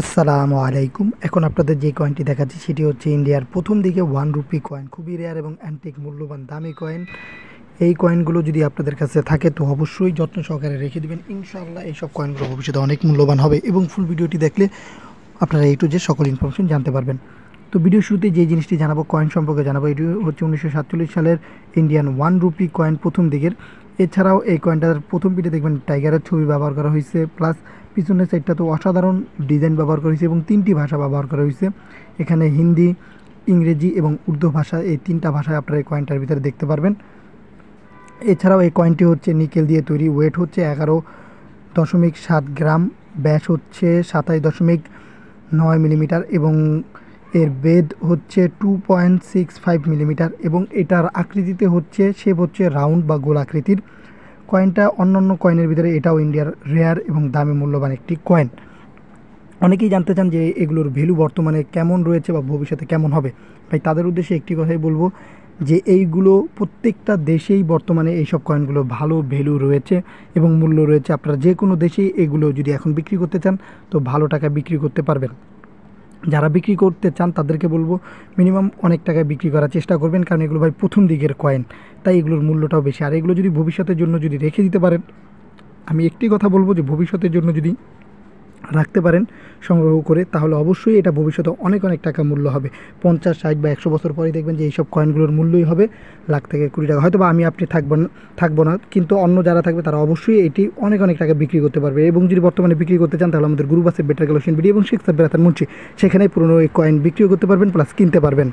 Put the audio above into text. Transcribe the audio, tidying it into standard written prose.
আসসালামু আলাইকুম। এখন আপনাদের যে কয়েনটি দেখাচ্ছি সেটি হচ্ছে ইন্ডিয়ার প্রথম দিকে 1 রুপি কয়েন। খুবই রেয়ার এবং অ্যান্টিক মূল্যবান দামি কয়েন। এই কয়েনগুলো যদি আপনাদের কাছে থাকে তো অবশ্যই যত্ন সহকারে রেখে দেবেন। ইনশাআল্লাহ এইসব কয়েনগুলো ভবিষ্যতে অনেক মূল্যবান হবে এবং ফুল ভিডিওটি দেখলে আপনারা A to Z সকল ইনফরমেশন জানতে পারবেন। তো ভিডিও শুরুতে যে জিনিসটি জানাবো, কয়েন সম্পর্কে জানাবো, এটি হচ্ছে 1947 সালের ইন্ডিয়ান 1 রুপি কয়েন প্রথম দিকের। এছাড়াও এই কয়েনটার প্রথম পিঠে দেখবেন টাইগারের ছবি ব্যবহার করা হয়েছে, প্লাস পিছনের সাইডটা তো অসাধারণ ডিজাইন ব্যবহার করা হয়েছে এবং 3টি ভাষা ব্যবহার করা হয়েছে। এখানে হিন্দি, ইংরেজি এবং উর্দু ভাষা, এই 3টা ভাষায় আপনারা এই কয়েনটার ভিতরে দেখতে পারবেন। এছাড়াও এই কয়েনটি হচ্ছে নিকেল দিয়ে তৈরি, ওয়েট হচ্ছে 11.7 গ্রাম, ব্যাস হচ্ছে 27.9 মিলিমিটার এবং এর বেদ হচ্ছে 2.65 মিলিমিটার এবং এটার আকৃতিতে হচ্ছে শেপ হচ্ছে রাউন্ড বা গোল আকৃতির। কয়েনটা অন্যান্য কয়েনের ভিতরে এটাও ইন্ডিয়ার রেয়ার এবং দামি মূল্যবান একটি কয়েন। অনেকেই জানতে চান যে এগুলোর ভ্যালু বর্তমানে কেমন রয়েছে বা ভবিষ্যতে কেমন হবে। ভাই তাদের উদ্দেশ্যে একটি কথাই বলবো যে এইগুলো প্রত্যেকটা দেশেই বর্তমানে এইসব কয়েনগুলো ভালো ভ্যালু রয়েছে এবং মূল্য রয়েছে। আপনারা যে কোনো দেশেই এগুলো যদি এখন বিক্রি করতে চান তো ভালো টাকা বিক্রি করতে পারবেন। যারা বিক্রি করতে চান তাদেরকে বলবো মিনিমাম অনেক টাকায় বিক্রি করার চেষ্টা করবেন, কারণ এগুলো ভাই প্রথম দিকের কয়েন, তাই এগুলোর মূল্যটাও বেশি। আর এগুলো যদি ভবিষ্যতের জন্য যদি রেখে দিতে পারেন, আমি একটি কথা বলবো যে ভবিষ্যতের জন্য যদি রাখতে পারেন সংগ্রহ করে, তাহলে অবশ্যই এটা ভবিষ্যতে অনেক অনেক টাকা মূল্য হবে। 50, 60 বা 100 বছর পরে দেখবেন যে এইসব কয়েনগুলোর মূল্যই হবে লাখ থেকে কোটি টাকা। হয়তো বা আমি আপনি থাকবো না, কিন্তু অন্য যারা থাকবে তারা অবশ্যই এটি অনেক অনেক টাকা বিক্রি করতে পারবে। এবং যদি বর্তমানে বিক্রি করতে চান তাহলে আমাদের গ্রুপ আছে বেটার কালেকশন ভিডিও এবং শেখ সাব্বির হাসান মুন্সি, সেখানে পুরনো এই কয়েন বিক্রিও করতে পারবেন প্লাস কিনতে পারবেন।